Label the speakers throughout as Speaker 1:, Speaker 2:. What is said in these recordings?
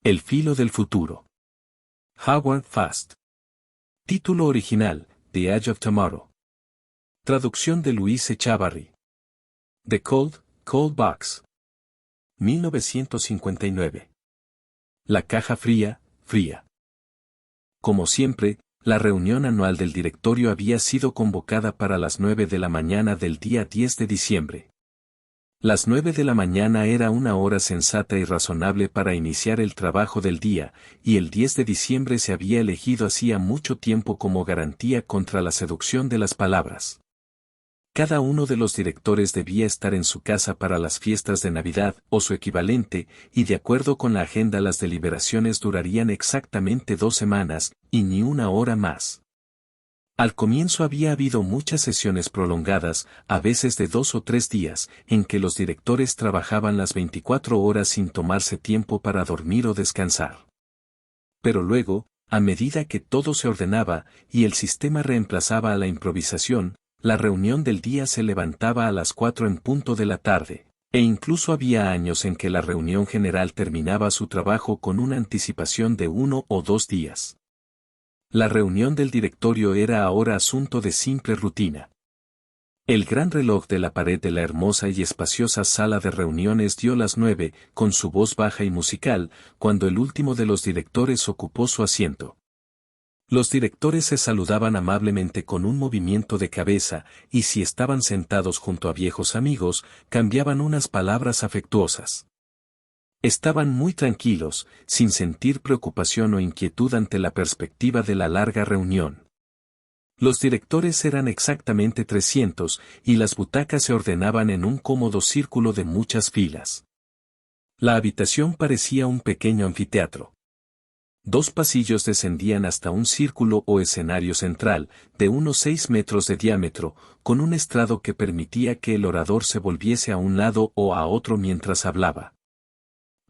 Speaker 1: El filo del futuro. Howard Fast. Título original, The Edge of Tomorrow. Traducción de Luis Echavarri. The Cold Box. 1959. La caja fría. Como siempre, la reunión anual del directorio había sido convocada para las 9 de la mañana del día 10 de diciembre. Las 9 de la mañana era una hora sensata y razonable para iniciar el trabajo del día, y el 10 de diciembre se había elegido hacía mucho tiempo como garantía contra la seducción de las palabras. Cada uno de los directores debía estar en su casa para las fiestas de Navidad o su equivalente, y de acuerdo con la agenda las deliberaciones durarían exactamente 2 semanas, y ni una hora más. Al comienzo había habido muchas sesiones prolongadas, a veces de 2 o 3 días, en que los directores trabajaban las 24 horas sin tomarse tiempo para dormir o descansar. Pero luego, a medida que todo se ordenaba y el sistema reemplazaba a la improvisación, la reunión del día se levantaba a las 4 en punto de la tarde, e incluso había años en que la reunión general terminaba su trabajo con una anticipación de 1 o 2 días. La reunión del directorio era ahora asunto de simple rutina. El gran reloj de la pared de la hermosa y espaciosa sala de reuniones dio las 9, con su voz baja y musical, cuando el último de los directores ocupó su asiento. Los directores se saludaban amablemente con un movimiento de cabeza, y si estaban sentados junto a viejos amigos, cambiaban unas palabras afectuosas. Estaban muy tranquilos, sin sentir preocupación o inquietud ante la perspectiva de la larga reunión. Los directores eran exactamente 300, y las butacas se ordenaban en un cómodo círculo de muchas filas. La habitación parecía un pequeño anfiteatro. 2 pasillos descendían hasta un círculo o escenario central, de unos 6 metros de diámetro, con un estrado que permitía que el orador se volviese a un lado o a otro mientras hablaba.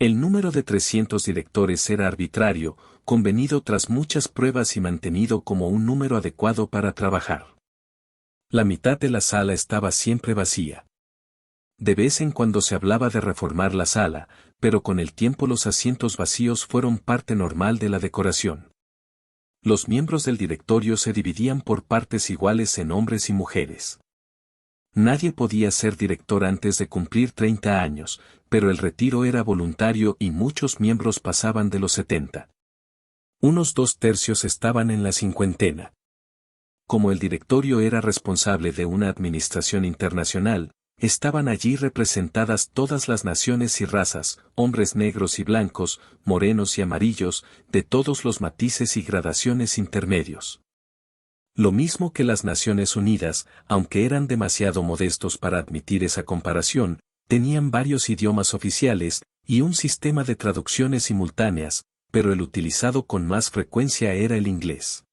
Speaker 1: El número de 300 directores era arbitrario, convenido tras muchas pruebas y mantenido como un número adecuado para trabajar. La mitad de la sala estaba siempre vacía. De vez en cuando se hablaba de reformar la sala, pero con el tiempo los asientos vacíos fueron parte normal de la decoración. Los miembros del directorio se dividían por partes iguales en hombres y mujeres. Nadie podía ser director antes de cumplir 30 años, pero el retiro era voluntario y muchos miembros pasaban de los 70. Unos 2/3 estaban en la cincuentena. Como el directorio era responsable de una administración internacional, estaban allí representadas todas las naciones y razas, hombres negros y blancos, morenos y amarillos, de todos los matices y gradaciones intermedios. Lo mismo que las Naciones Unidas, aunque eran demasiado modestos para admitir esa comparación, tenían varios idiomas oficiales y un sistema de traducciones simultáneas, pero el utilizado con más frecuencia era el inglés.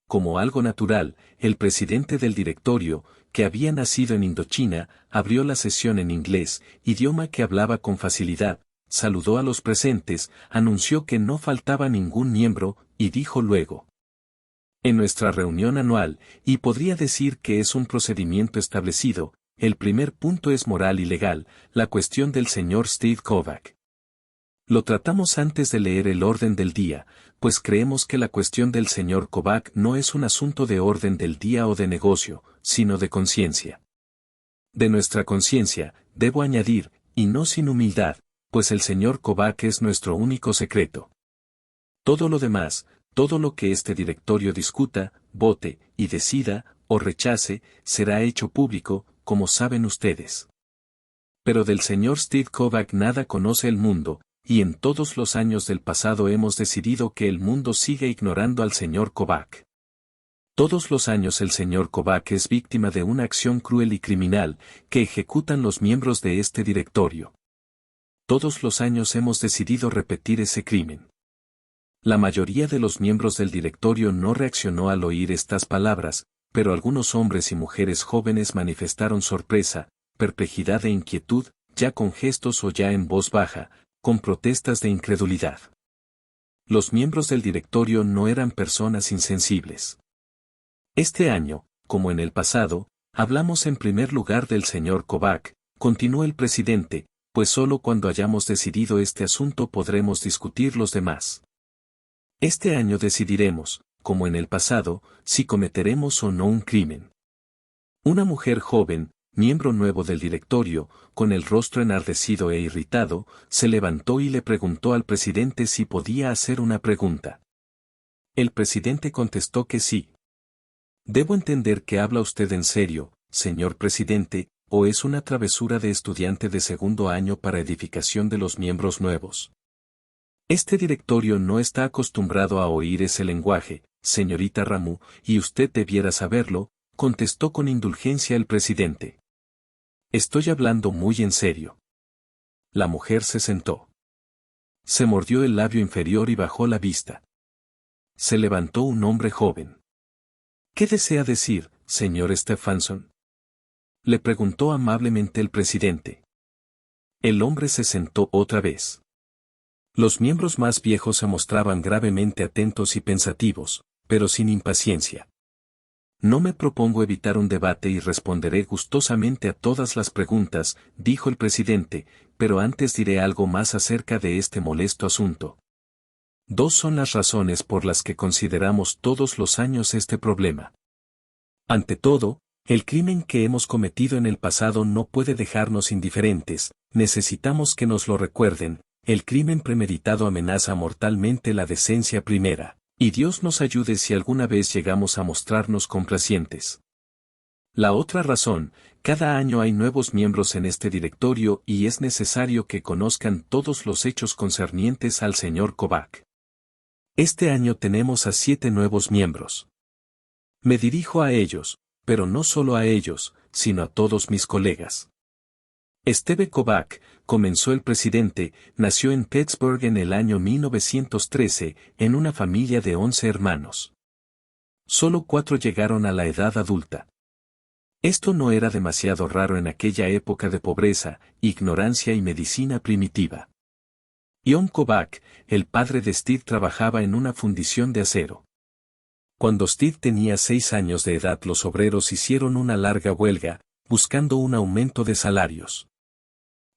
Speaker 1: Como algo natural, el presidente del directorio, que había nacido en Indochina, abrió la sesión en inglés, idioma que hablaba con facilidad, saludó a los presentes, anunció que no faltaba ningún miembro, y dijo luego: en nuestra reunión anual, y podría decir que es un procedimiento establecido, el primer punto es moral y legal, la cuestión del señor Steve Kovac. Lo tratamos antes de leer el orden del día, pues creemos que la cuestión del señor Kovac no es un asunto de orden del día o de negocio, sino de conciencia. De nuestra conciencia, debo añadir, y no sin humildad, pues el señor Kovac es nuestro único secreto. Todo lo demás, todo lo que este directorio discuta, vote, y decida, o rechace, será hecho público, como saben ustedes. Pero del señor Steve Kovac nada conoce el mundo, y en todos los años del pasado hemos decidido que el mundo siga ignorando al señor Kovac. Todos los años el señor Kovac es víctima de una acción cruel y criminal, que ejecutan los miembros de este directorio. Todos los años hemos decidido repetir ese crimen. La mayoría de los miembros del directorio no reaccionó al oír estas palabras, pero algunos hombres y mujeres jóvenes manifestaron sorpresa, perplejidad e inquietud, ya con gestos o ya en voz baja, con protestas de incredulidad. Los miembros del directorio no eran personas insensibles. Este año, como en el pasado, hablamos en primer lugar del señor Kovac, continuó el presidente, pues solo cuando hayamos decidido este asunto podremos discutir los demás. Este año decidiremos, como en el pasado, si cometeremos o no un crimen. Una mujer joven, miembro nuevo del directorio, con el rostro enardecido e irritado, se levantó y le preguntó al presidente si podía hacer una pregunta. El presidente contestó que sí. ¿Debo entender que habla usted en serio, señor presidente, o es una travesura de estudiante de segundo año para edificación de los miembros nuevos? Este directorio no está acostumbrado a oír ese lenguaje, señorita Ramu, y usted debiera saberlo, contestó con indulgencia el presidente. Estoy hablando muy en serio. La mujer se sentó. Se mordió el labio inferior y bajó la vista. Se levantó un hombre joven. ¿Qué desea decir, señor Stephenson? Le preguntó amablemente el presidente. El hombre se sentó otra vez. Los miembros más viejos se mostraban gravemente atentos y pensativos, pero sin impaciencia. No me propongo evitar un debate y responderé gustosamente a todas las preguntas, dijo el presidente, pero antes diré algo más acerca de este molesto asunto. Dos son las razones por las que consideramos todos los años este problema. Ante todo, el crimen que hemos cometido en el pasado no puede dejarnos indiferentes, necesitamos que nos lo recuerden, el crimen premeditado amenaza mortalmente la decencia primera, y Dios nos ayude si alguna vez llegamos a mostrarnos complacientes. La otra razón, cada año hay nuevos miembros en este directorio y es necesario que conozcan todos los hechos concernientes al señor Kovac. Este año tenemos a 7 nuevos miembros. Me dirijo a ellos, pero no solo a ellos, sino a todos mis colegas. Steve Kovac, comenzó el presidente, nació en Pittsburgh en el año 1913, en una familia de 11 hermanos. Solo 4 llegaron a la edad adulta. Esto no era demasiado raro en aquella época de pobreza, ignorancia y medicina primitiva. John Kovac, el padre de Steve, trabajaba en una fundición de acero. Cuando Steve tenía 6 años de edad, los obreros hicieron una larga huelga, buscando un aumento de salarios.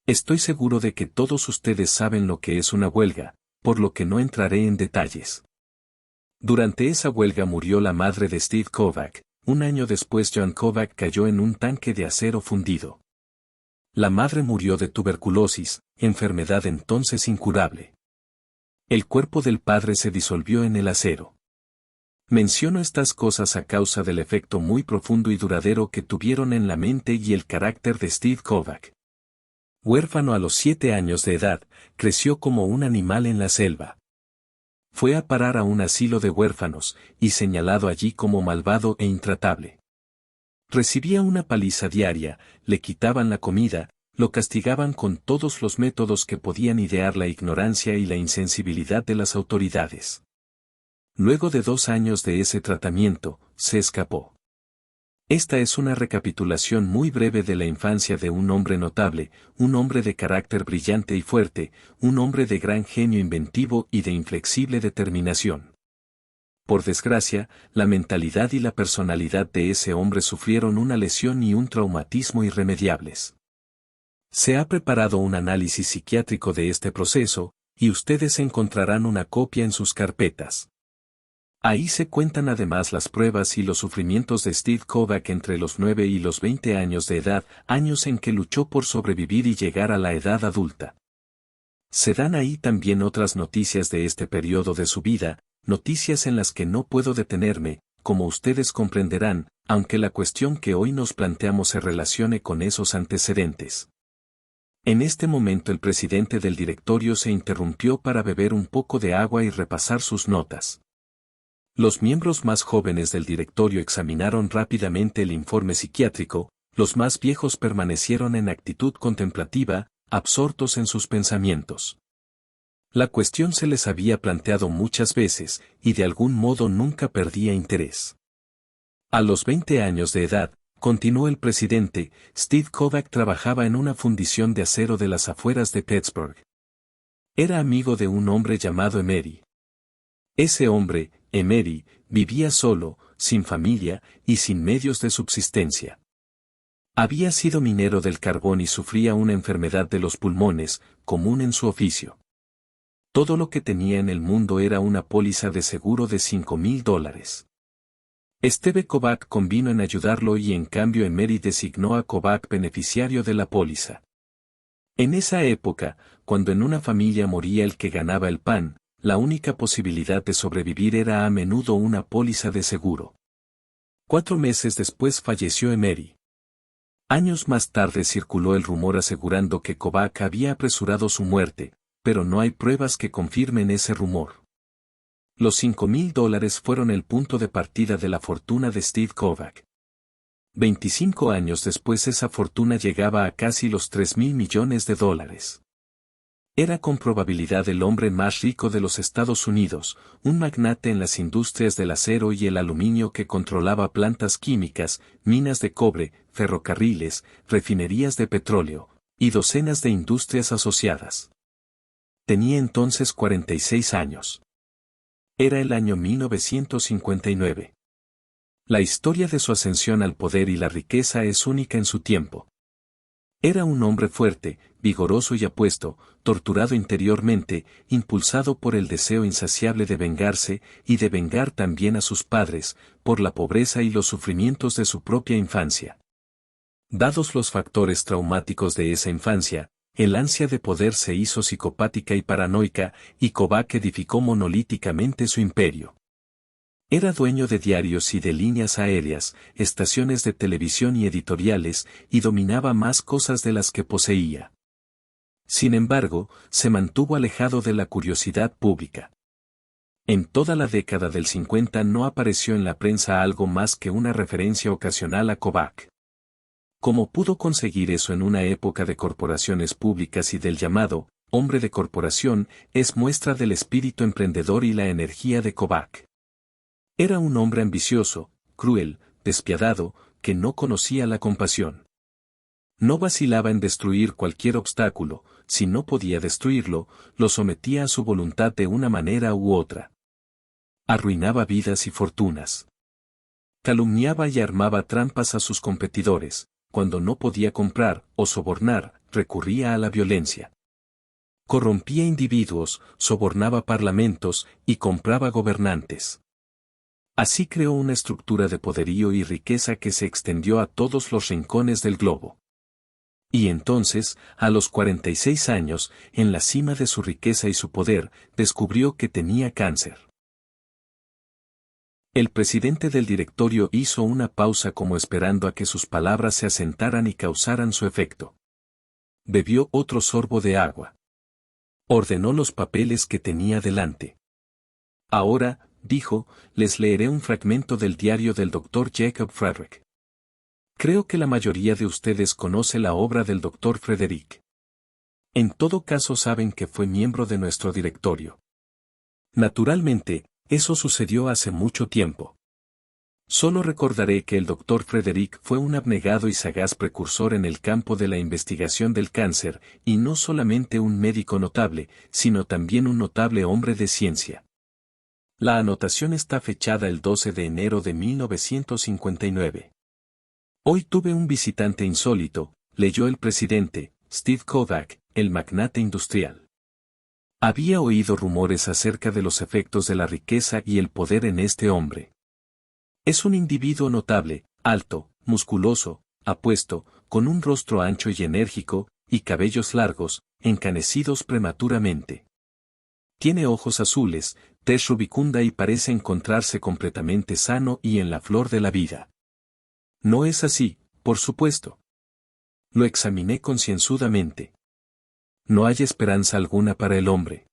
Speaker 1: Estoy seguro de que todos ustedes saben lo que es una huelga, por lo que no entraré en detalles. Durante esa huelga murió la madre de Steve Kovac. Un año después John Kovac cayó en un tanque de acero fundido. La madre murió de tuberculosis, enfermedad entonces incurable. El cuerpo del padre se disolvió en el acero. Menciono estas cosas a causa del efecto muy profundo y duradero que tuvieron en la mente y el carácter de Steve Kovac. Huérfano a los 7 años de edad, creció como un animal en la selva. Fue a parar a un asilo de huérfanos, y señalado allí como malvado e intratable. Recibía una paliza diaria, le quitaban la comida, lo castigaban con todos los métodos que podían idear la ignorancia y la insensibilidad de las autoridades. Luego de 2 años de ese tratamiento, se escapó. Esta es una recapitulación muy breve de la infancia de un hombre notable, un hombre de carácter brillante y fuerte, un hombre de gran genio inventivo y de inflexible determinación. Por desgracia, la mentalidad y la personalidad de ese hombre sufrieron una lesión y un traumatismo irremediables. Se ha preparado un análisis psiquiátrico de este proceso, y ustedes encontrarán una copia en sus carpetas. Ahí se cuentan además las pruebas y los sufrimientos de Steve Kovac entre los 9 y los 20 años de edad, años en que luchó por sobrevivir y llegar a la edad adulta. Se dan ahí también otras noticias de este periodo de su vida, noticias en las que no puedo detenerme, como ustedes comprenderán, aunque la cuestión que hoy nos planteamos se relacione con esos antecedentes. En este momento el presidente del directorio se interrumpió para beber un poco de agua y repasar sus notas. Los miembros más jóvenes del directorio examinaron rápidamente el informe psiquiátrico, los más viejos permanecieron en actitud contemplativa, absortos en sus pensamientos. La cuestión se les había planteado muchas veces, y de algún modo nunca perdía interés. A los 20 años de edad, continuó el presidente, Steve Kovac trabajaba en una fundición de acero de las afueras de Pittsburgh. Era amigo de un hombre llamado Emery. Ese hombre, Emery, vivía solo, sin familia y sin medios de subsistencia. Había sido minero del carbón y sufría una enfermedad de los pulmones, común en su oficio. Todo lo que tenía en el mundo era una póliza de seguro de $5,000. Steve Kovac convino en ayudarlo y en cambio Emery designó a Kovac beneficiario de la póliza. En esa época, cuando en una familia moría el que ganaba el pan, la única posibilidad de sobrevivir era a menudo una póliza de seguro. 4 meses después falleció Emery. Años más tarde circuló el rumor asegurando que Kovac había apresurado su muerte, pero no hay pruebas que confirmen ese rumor. Los $5,000 fueron el punto de partida de la fortuna de Steve Kovac. 25 años después esa fortuna llegaba a casi los $3,000 millones. Era con probabilidad el hombre más rico de los Estados Unidos, un magnate en las industrias del acero y el aluminio que controlaba plantas químicas, minas de cobre, ferrocarriles, refinerías de petróleo, y docenas de industrias asociadas. Tenía entonces 46 años. Era el año 1959. La historia de su ascensión al poder y la riqueza es única en su tiempo. Era un hombre fuerte, vigoroso y apuesto, torturado interiormente, impulsado por el deseo insaciable de vengarse, y de vengar también a sus padres, por la pobreza y los sufrimientos de su propia infancia. Dados los factores traumáticos de esa infancia, el ansia de poder se hizo psicopática y paranoica, y Kovac edificó monolíticamente su imperio. Era dueño de diarios y de líneas aéreas, estaciones de televisión y editoriales, y dominaba más cosas de las que poseía. Sin embargo, se mantuvo alejado de la curiosidad pública. En toda la década del 50 no apareció en la prensa algo más que una referencia ocasional a Kovac. ¿Cómo pudo conseguir eso en una época de corporaciones públicas y del llamado hombre de corporación? Es muestra del espíritu emprendedor y la energía de Kovac. Era un hombre ambicioso, cruel, despiadado, que no conocía la compasión. No vacilaba en destruir cualquier obstáculo, si no podía destruirlo, lo sometía a su voluntad de una manera u otra. Arruinaba vidas y fortunas. Calumniaba y armaba trampas a sus competidores, cuando no podía comprar o sobornar, recurría a la violencia. Corrompía individuos, sobornaba parlamentos y compraba gobernantes. Así creó una estructura de poderío y riqueza que se extendió a todos los rincones del globo. Y entonces, a los 46 años, en la cima de su riqueza y su poder, descubrió que tenía cáncer. El presidente del directorio hizo una pausa como esperando a que sus palabras se asentaran y causaran su efecto. Bebió otro sorbo de agua. Ordenó los papeles que tenía delante. Ahora, dijo, les leeré un fragmento del diario del Dr. Jacob Frederick. Creo que la mayoría de ustedes conoce la obra del Dr. Frederick. En todo caso saben que fue miembro de nuestro directorio. Naturalmente, eso sucedió hace mucho tiempo. Solo recordaré que el Dr. Frederick fue un abnegado y sagaz precursor en el campo de la investigación del cáncer, y no solamente un médico notable, sino también un notable hombre de ciencia. La anotación está fechada el 12 de enero de 1959. Hoy tuve un visitante insólito, leyó el presidente, Steve Kovac, el magnate industrial. Había oído rumores acerca de los efectos de la riqueza y el poder en este hombre. Es un individuo notable, alto, musculoso, apuesto, con un rostro ancho y enérgico, y cabellos largos, encanecidos prematuramente. Tiene ojos azules, tez rubicunda y parece encontrarse completamente sano y en la flor de la vida. No es así, por supuesto. Lo examiné concienzudamente. No hay esperanza alguna para el hombre.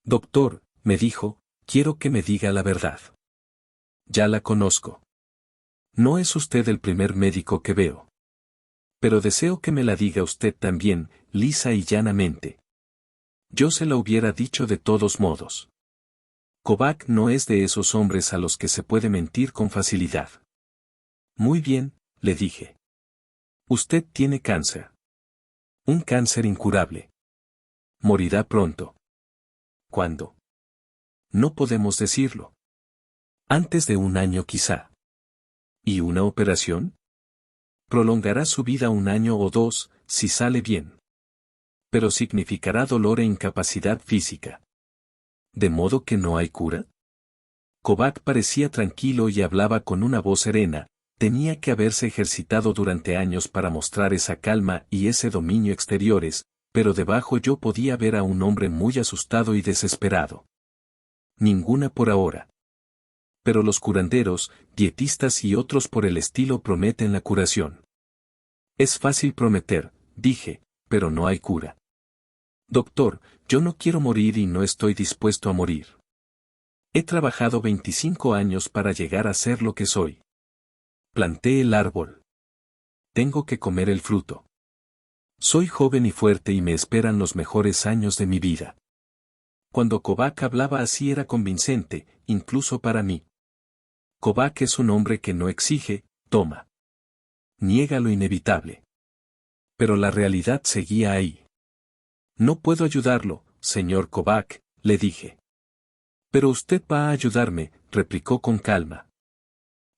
Speaker 1: Doctor, me dijo, quiero que me diga la verdad. Ya la conozco. No es usted el primer médico que veo. Pero deseo que me la diga usted también, lisa y llanamente. Yo se la hubiera dicho de todos modos. Kovac no es de esos hombres a los que se puede mentir con facilidad. Muy bien, le dije. Usted tiene cáncer. Un cáncer incurable. Morirá pronto. ¿Cuándo? No podemos decirlo. Antes de un año quizá. ¿Y una operación? Prolongará su vida 1 año o 2, si sale bien. Pero significará dolor e incapacidad física. ¿De modo que no hay cura? Kovac parecía tranquilo y hablaba con una voz serena. Tenía que haberse ejercitado durante años para mostrar esa calma y ese dominio exteriores, pero debajo yo podía ver a un hombre muy asustado y desesperado. Ninguna por ahora. Pero los curanderos, dietistas y otros por el estilo prometen la curación. Es fácil prometer, dije, pero no hay cura. Doctor, yo no quiero morir y no estoy dispuesto a morir. He trabajado 25 años para llegar a ser lo que soy. Planté el árbol. Tengo que comer el fruto. Soy joven y fuerte y me esperan los mejores años de mi vida. Cuando Kovac hablaba así era convincente, incluso para mí. Kovac es un hombre que no exige, toma. Niega lo inevitable. Pero la realidad seguía ahí. No puedo ayudarlo, señor Kovac, le dije. Pero usted va a ayudarme, replicó con calma.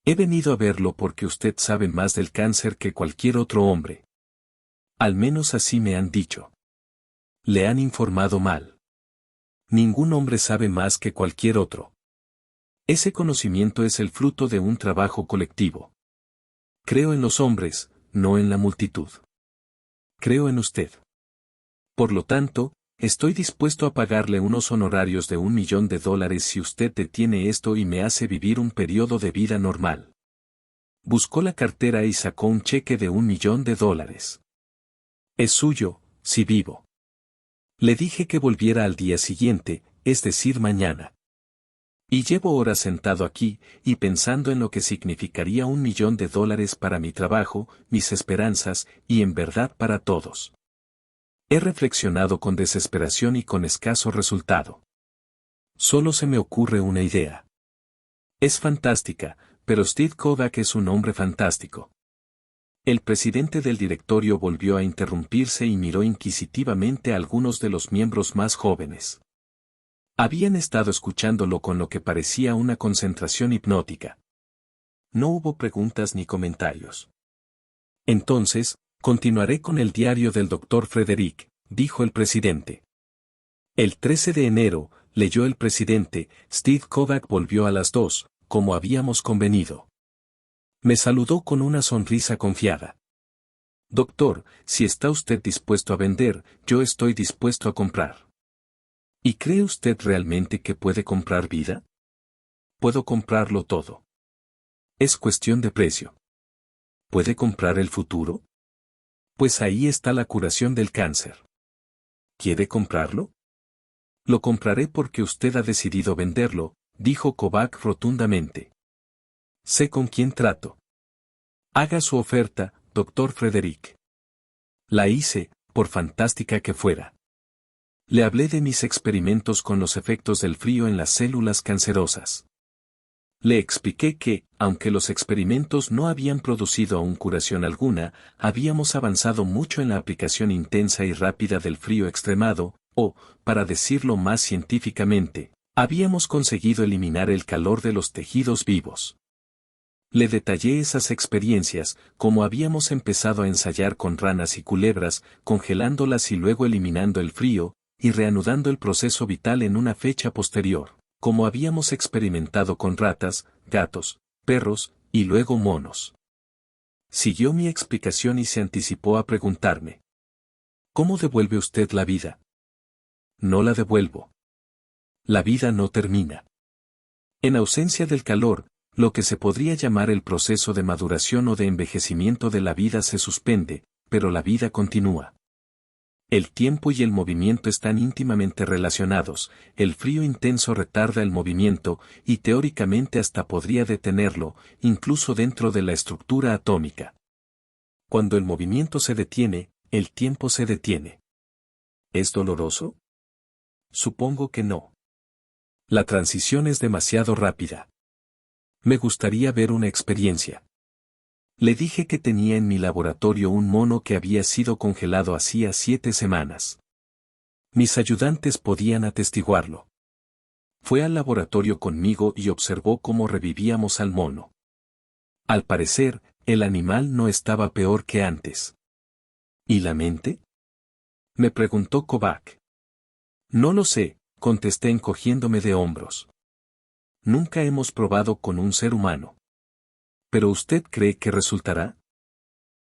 Speaker 1: He venido a verlo porque usted sabe más del cáncer que cualquier otro hombre. Al menos así me han dicho. Le han informado mal. Ningún hombre sabe más que cualquier otro. Ese conocimiento es el fruto de un trabajo colectivo. Creo en los hombres, no en la multitud. Creo en usted. Por lo tanto, estoy dispuesto a pagarle unos honorarios de $1 millón si usted detiene esto y me hace vivir un periodo de vida normal. Buscó la cartera y sacó un cheque de $1 millón. Es suyo, si vivo. Le dije que volviera al día siguiente, es decir mañana. Y llevo horas sentado aquí, y pensando en lo que significaría $1 millón para mi trabajo, mis esperanzas, y en verdad para todos. He reflexionado con desesperación y con escaso resultado. Solo se me ocurre una idea. Es fantástica, pero Steve Kovac es un hombre fantástico. El presidente del directorio volvió a interrumpirse y miró inquisitivamente a algunos de los miembros más jóvenes. Habían estado escuchándolo con lo que parecía una concentración hipnótica. No hubo preguntas ni comentarios. Entonces, continuaré con el diario del Dr. Frederick, dijo el presidente. El 13 de enero, leyó el presidente, Steve Kovac volvió a las 2, como habíamos convenido. Me saludó con una sonrisa confiada. Doctor, si está usted dispuesto a vender, yo estoy dispuesto a comprar. ¿Y cree usted realmente que puede comprar vida? Puedo comprarlo todo. Es cuestión de precio. ¿Puede comprar el futuro? Pues ahí está la curación del cáncer. ¿Quiere comprarlo? Lo compraré porque usted ha decidido venderlo, dijo Kovac rotundamente. Sé con quién trato. Haga su oferta, Dr. Frederick. La hice, por fantástica que fuera. Le hablé de mis experimentos con los efectos del frío en las células cancerosas. Le expliqué que, aunque los experimentos no habían producido aún curación alguna, habíamos avanzado mucho en la aplicación intensa y rápida del frío extremado, o, para decirlo más científicamente, habíamos conseguido eliminar el calor de los tejidos vivos. Le detallé esas experiencias, como habíamos empezado a ensayar con ranas y culebras, congelándolas y luego eliminando el frío, y reanudando el proceso vital en una fecha posterior, como habíamos experimentado con ratas, gatos, perros, y luego monos. Siguió mi explicación y se anticipó a preguntarme. ¿Cómo devuelve usted la vida? No la devuelvo. La vida no termina. En ausencia del calor, lo que se podría llamar el proceso de maduración o de envejecimiento de la vida se suspende, pero la vida continúa. El tiempo y el movimiento están íntimamente relacionados, el frío intenso retarda el movimiento, y teóricamente hasta podría detenerlo, incluso dentro de la estructura atómica. Cuando el movimiento se detiene, el tiempo se detiene. ¿Es doloroso? Supongo que no. La transición es demasiado rápida. Me gustaría ver una experiencia. Le dije que tenía en mi laboratorio un mono que había sido congelado hacía 7 semanas. Mis ayudantes podían atestiguarlo. Fue al laboratorio conmigo y observó cómo revivíamos al mono. Al parecer, el animal no estaba peor que antes. ¿Y la mente? Me preguntó Kovac. No lo sé, contesté encogiéndome de hombros. Nunca hemos probado con un ser humano. ¿Pero usted cree que resultará?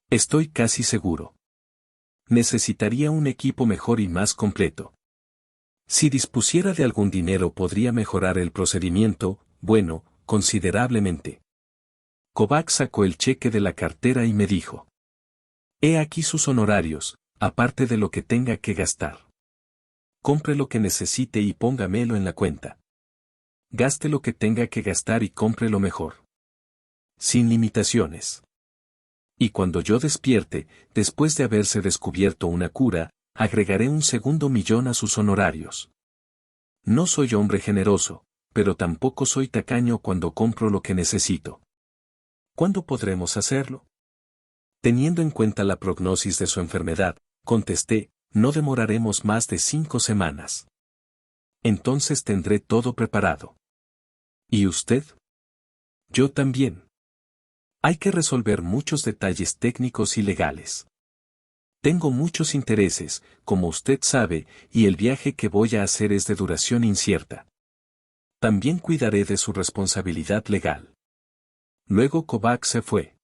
Speaker 1: Estoy casi seguro. Necesitaría un equipo mejor y más completo. Si dispusiera de algún dinero podría mejorar el procedimiento, bueno, considerablemente. Kovac sacó el cheque de la cartera y me dijo. He aquí sus honorarios, aparte de lo que tenga que gastar. Compre lo que necesite y póngamelo en la cuenta. Gaste lo que tenga que gastar y compre lo mejor. Sin limitaciones. Y cuando yo despierte, después de haberse descubierto una cura, agregaré un segundo millón a sus honorarios. No soy hombre generoso, pero tampoco soy tacaño cuando compro lo que necesito. ¿Cuándo podremos hacerlo? Teniendo en cuenta la prognosis de su enfermedad, contesté, no demoraremos más de 5 semanas. Entonces tendré todo preparado. ¿Y usted? Yo también. Hay que resolver muchos detalles técnicos y legales. Tengo muchos intereses, como usted sabe, y el viaje que voy a hacer es de duración incierta. También cuidaré de su responsabilidad legal. Luego Kovac se fue.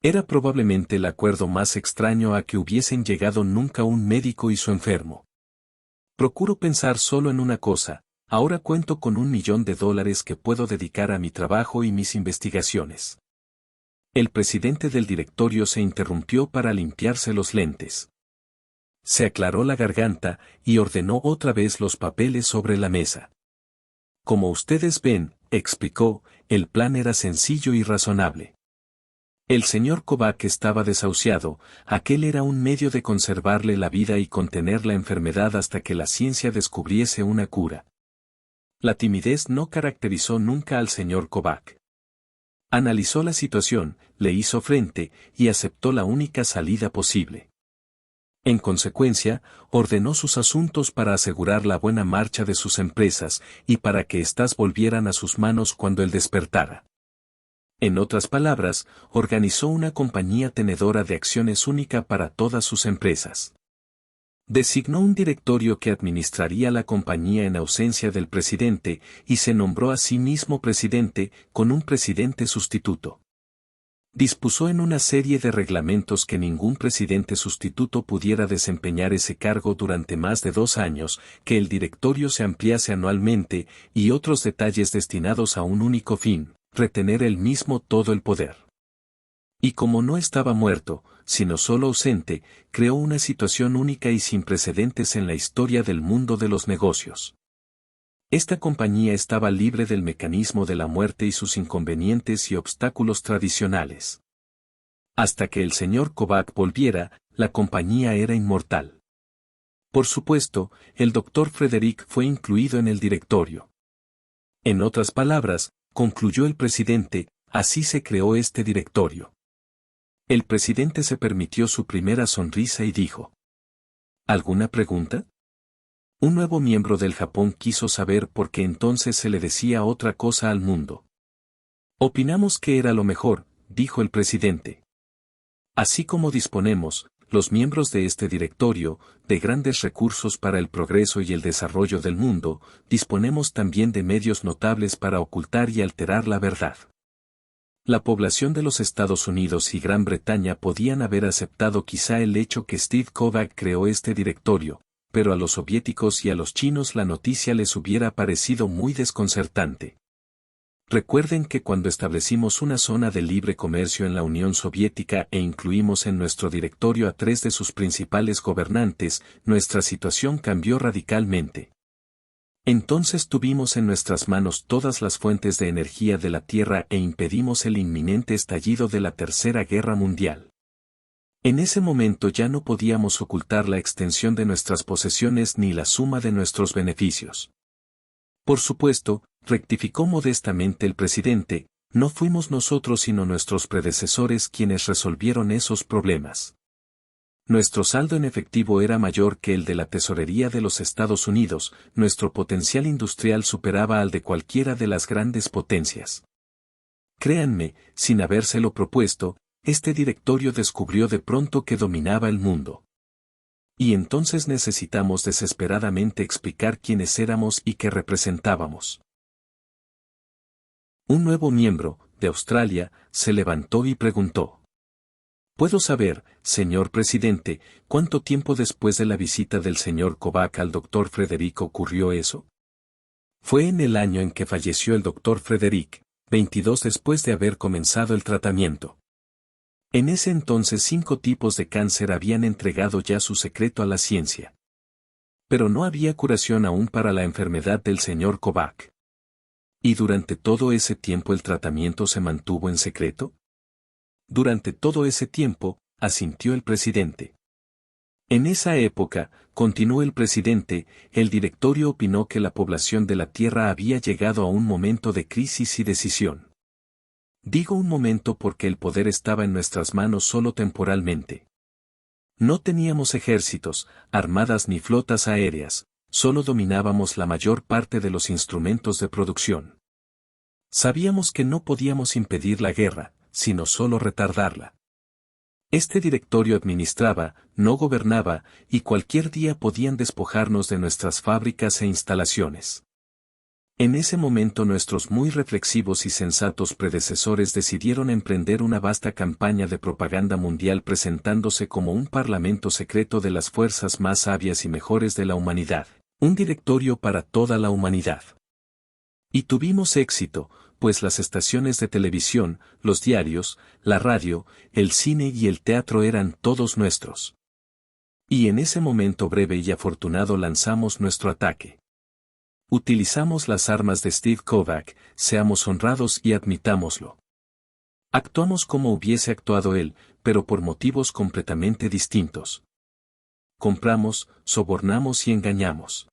Speaker 1: Era probablemente el acuerdo más extraño a que hubiesen llegado nunca un médico y su enfermo. Procuro pensar solo en una cosa, ahora cuento con $1 millón que puedo dedicar a mi trabajo y mis investigaciones. El presidente del directorio se interrumpió para limpiarse los lentes. Se aclaró la garganta y ordenó otra vez los papeles sobre la mesa. Como ustedes ven, explicó, el plan era sencillo y razonable. El señor Kovac estaba desahuciado, aquel era un medio de conservarle la vida y contener la enfermedad hasta que la ciencia descubriese una cura. La timidez no caracterizó nunca al señor Kovac. Analizó la situación, le hizo frente, y aceptó la única salida posible. En consecuencia, ordenó sus asuntos para asegurar la buena marcha de sus empresas, y para que éstas volvieran a sus manos cuando él despertara. En otras palabras, organizó una compañía tenedora de acciones única para todas sus empresas. Designó un directorio que administraría la compañía en ausencia del presidente, y se nombró a sí mismo presidente, con un presidente sustituto. Dispuso en una serie de reglamentos que ningún presidente sustituto pudiera desempeñar ese cargo durante más de 2 años, que el directorio se ampliase anualmente, y otros detalles destinados a un único fin, retener él mismo todo el poder. Y como no estaba muerto, sino solo ausente, creó una situación única y sin precedentes en la historia del mundo de los negocios. Esta compañía estaba libre del mecanismo de la muerte y sus inconvenientes y obstáculos tradicionales. Hasta que el señor Kovac volviera, la compañía era inmortal. Por supuesto, el Dr. Frederick fue incluido en el directorio. En otras palabras, concluyó el presidente, así se creó este directorio. El presidente se permitió su primera sonrisa y dijo: ¿Alguna pregunta? Un nuevo miembro del Japón quiso saber por qué entonces se le decía otra cosa al mundo. Opinamos que era lo mejor, dijo el presidente. Así como disponemos, los miembros de este directorio, de grandes recursos para el progreso y el desarrollo del mundo, disponemos también de medios notables para ocultar y alterar la verdad. La población de los Estados Unidos y Gran Bretaña podían haber aceptado quizá el hecho que Steve Kovac creó este directorio, pero a los soviéticos y a los chinos la noticia les hubiera parecido muy desconcertante. Recuerden que cuando establecimos una zona de libre comercio en la Unión Soviética e incluimos en nuestro directorio a 3 de sus principales gobernantes, nuestra situación cambió radicalmente. Entonces tuvimos en nuestras manos todas las fuentes de energía de la Tierra e impedimos el inminente estallido de la Tercera Guerra Mundial. En ese momento ya no podíamos ocultar la extensión de nuestras posesiones ni la suma de nuestros beneficios. Por supuesto, rectificó modestamente el presidente, no fuimos nosotros sino nuestros predecesores quienes resolvieron esos problemas. Nuestro saldo en efectivo era mayor que el de la tesorería de los Estados Unidos, nuestro potencial industrial superaba al de cualquiera de las grandes potencias. Créanme, sin habérselo propuesto, este directorio descubrió de pronto que dominaba el mundo. Y entonces necesitamos desesperadamente explicar quiénes éramos y qué representábamos. Un nuevo miembro, de Australia, se levantó y preguntó. ¿Puedo saber, señor presidente, cuánto tiempo después de la visita del señor Kovac al doctor Frederick ocurrió eso? Fue en el año en que falleció el doctor Frederick, 22 después de haber comenzado el tratamiento. En ese entonces 5 tipos de cáncer habían entregado ya su secreto a la ciencia. Pero no había curación aún para la enfermedad del señor Kovac. ¿Y durante todo ese tiempo el tratamiento se mantuvo en secreto? Durante todo ese tiempo, asintió el presidente. En esa época, continuó el presidente, el directorio opinó que la población de la Tierra había llegado a un momento de crisis y decisión. Digo un momento porque el poder estaba en nuestras manos solo temporalmente. No teníamos ejércitos, armadas ni flotas aéreas, solo dominábamos la mayor parte de los instrumentos de producción. Sabíamos que no podíamos impedir la guerra, sino solo retardarla. Este directorio administraba, no gobernaba, y cualquier día podían despojarnos de nuestras fábricas e instalaciones. En ese momento nuestros muy reflexivos y sensatos predecesores decidieron emprender una vasta campaña de propaganda mundial presentándose como un parlamento secreto de las fuerzas más sabias y mejores de la humanidad, un directorio para toda la humanidad. Y tuvimos éxito, pues las estaciones de televisión, los diarios, la radio, el cine y el teatro eran todos nuestros. Y en ese momento breve y afortunado lanzamos nuestro ataque. Utilizamos las armas de Steve Kovac, seamos honrados y admitámoslo. Actuamos como hubiese actuado él, pero por motivos completamente distintos. Compramos, sobornamos y engañamos.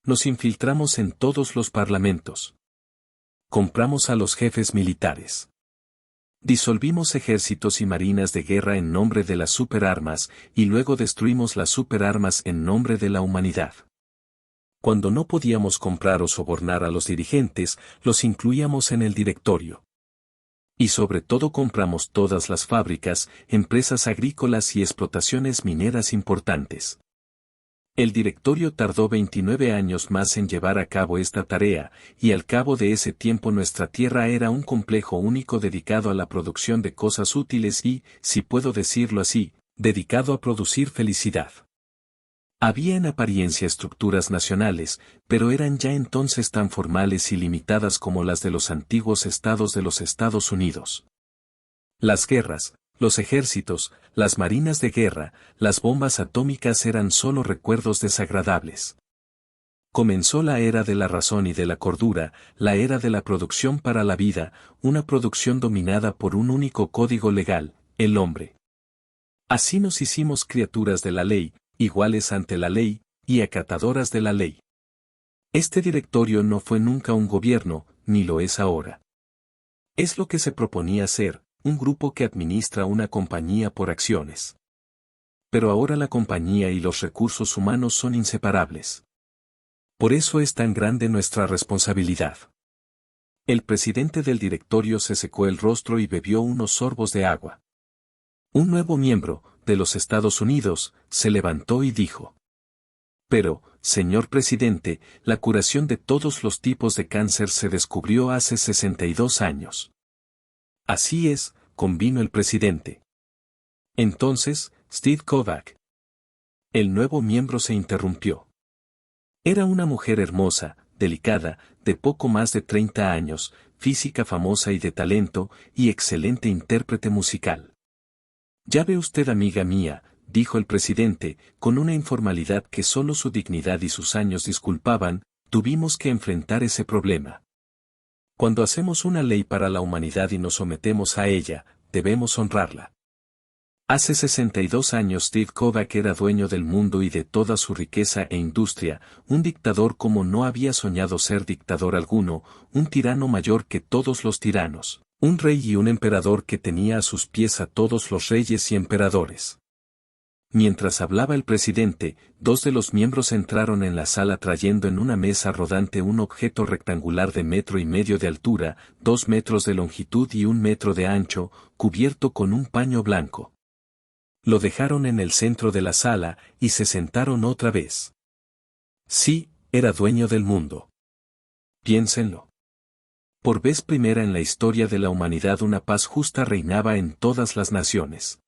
Speaker 1: Nos infiltramos en todos los parlamentos. Compramos a los jefes militares. Disolvimos ejércitos y marinas de guerra en nombre de las superarmas, y luego destruimos las superarmas en nombre de la humanidad. Cuando no podíamos comprar o sobornar a los dirigentes, los incluíamos en el directorio. Y sobre todo compramos todas las fábricas, empresas agrícolas y explotaciones mineras importantes. El directorio tardó 29 años más en llevar a cabo esta tarea, y al cabo de ese tiempo nuestra tierra era un complejo único dedicado a la producción de cosas útiles y, si puedo decirlo así, dedicado a producir felicidad. Había en apariencia estructuras nacionales, pero eran ya entonces tan formales y limitadas como las de los antiguos estados de los Estados Unidos. Las guerras, los ejércitos, las marinas de guerra, las bombas atómicas eran solo recuerdos desagradables. Comenzó la era de la razón y de la cordura, la era de la producción para la vida, una producción dominada por un único código legal, el hombre. Así nos hicimos criaturas de la ley, iguales ante la ley, y acatadoras de la ley. Este directorio no fue nunca un gobierno, ni lo es ahora. Es lo que se proponía ser, un grupo que administra una compañía por acciones. Pero ahora la compañía y los recursos humanos son inseparables. Por eso es tan grande nuestra responsabilidad. El presidente del directorio se secó el rostro y bebió unos sorbos de agua. Un nuevo miembro, de los Estados Unidos, se levantó y dijo. Pero, señor presidente, la curación de todos los tipos de cáncer se descubrió hace 62 años. Así es, convino el presidente. Entonces, Steve Kovac. El nuevo miembro se interrumpió. Era una mujer hermosa, delicada, de poco más de 30 años, física famosa y de talento, y excelente intérprete musical. Ya ve usted, amiga mía, dijo el presidente, con una informalidad que solo su dignidad y sus años disculpaban, tuvimos que enfrentar ese problema. Cuando hacemos una ley para la humanidad y nos sometemos a ella, debemos honrarla. Hace 62 años Steve Kovac era dueño del mundo y de toda su riqueza e industria, un dictador como no había soñado ser dictador alguno, un tirano mayor que todos los tiranos, un rey y un emperador que tenía a sus pies a todos los reyes y emperadores. Mientras hablaba el presidente, dos de los miembros entraron en la sala trayendo en una mesa rodante un objeto rectangular de 1,5 metros de altura, 2 metros de longitud y 1 metro de ancho, cubierto con un paño blanco. Lo dejaron en el centro de la sala y se sentaron otra vez. Sí, era dueño del mundo. Piénsenlo. Por vez primera en la historia de la humanidad una paz justa reinaba en todas las naciones.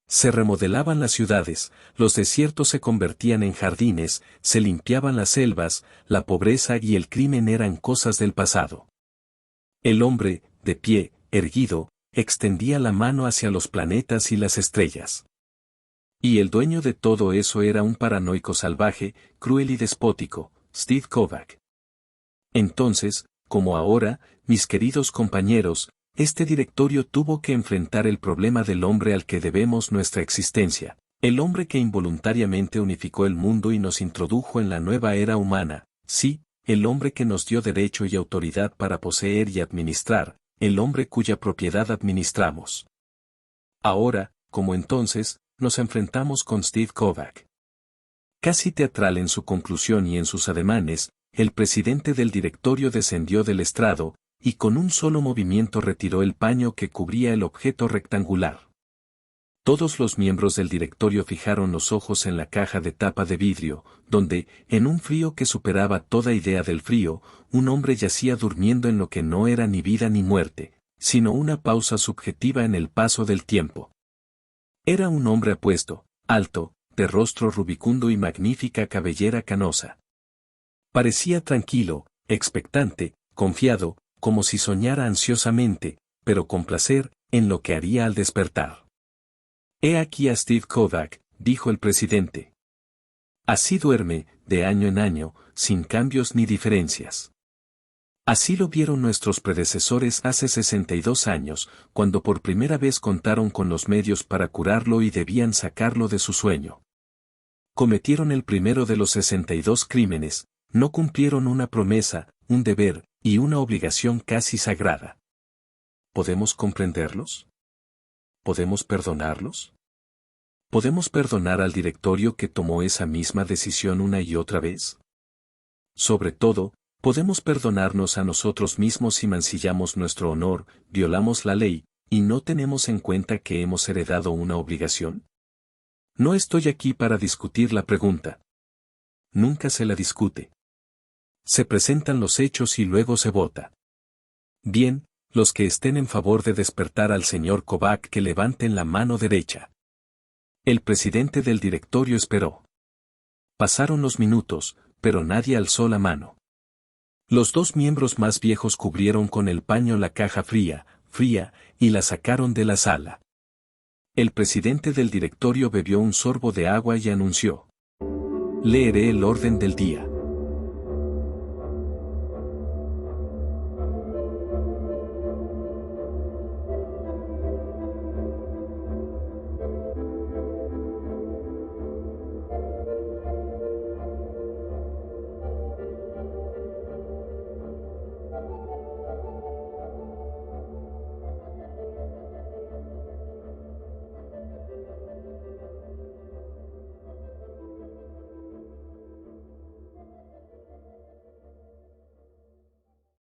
Speaker 1: Se remodelaban las ciudades, los desiertos se convertían en jardines, se limpiaban las selvas, la pobreza y el crimen eran cosas del pasado. El hombre, de pie, erguido, extendía la mano hacia los planetas y las estrellas. Y el dueño de todo eso era un paranoico salvaje, cruel y despótico, Steve Kovac. Entonces, como ahora, mis queridos compañeros, este directorio tuvo que enfrentar el problema del hombre al que debemos nuestra existencia, el hombre que involuntariamente unificó el mundo y nos introdujo en la nueva era humana, sí, el hombre que nos dio derecho y autoridad para poseer y administrar, el hombre cuya propiedad administramos. Ahora, como entonces, nos enfrentamos con Steve Kovac. Casi teatral en su conclusión y en sus ademanes, el presidente del directorio descendió del estrado, y con un solo movimiento retiró el paño que cubría el objeto rectangular. Todos los miembros del directorio fijaron los ojos en la caja de tapa de vidrio, donde, en un frío que superaba toda idea del frío, un hombre yacía durmiendo en lo que no era ni vida ni muerte, sino una pausa subjetiva en el paso del tiempo. Era un hombre apuesto, alto, de rostro rubicundo y magnífica cabellera canosa. Parecía tranquilo, expectante, confiado, como si soñara ansiosamente, pero con placer, en lo que haría al despertar. He aquí a Steve Kovac, dijo el presidente. Así duerme, de año en año, sin cambios ni diferencias. Así lo vieron nuestros predecesores hace 62 años, cuando por primera vez contaron con los medios para curarlo y debían sacarlo de su sueño. Cometieron el primero de los 62 crímenes, no cumplieron una promesa, un deber, y una obligación casi sagrada. ¿Podemos comprenderlos? ¿Podemos perdonarlos? ¿Podemos perdonar al directorio que tomó esa misma decisión una y otra vez? Sobre todo, ¿podemos perdonarnos a nosotros mismos si mancillamos nuestro honor, violamos la ley, y no tenemos en cuenta que hemos heredado una obligación? No estoy aquí para discutir la pregunta. Nunca se la discute. Se presentan los hechos y luego se vota. Bien, los que estén en favor de despertar al señor Kovac que levanten la mano derecha. El presidente del directorio esperó. Pasaron los minutos, pero nadie alzó la mano. Los dos miembros más viejos cubrieron con el paño la caja fría, y la sacaron de la sala. El presidente del directorio bebió un sorbo de agua y anunció. Leeré el orden del día.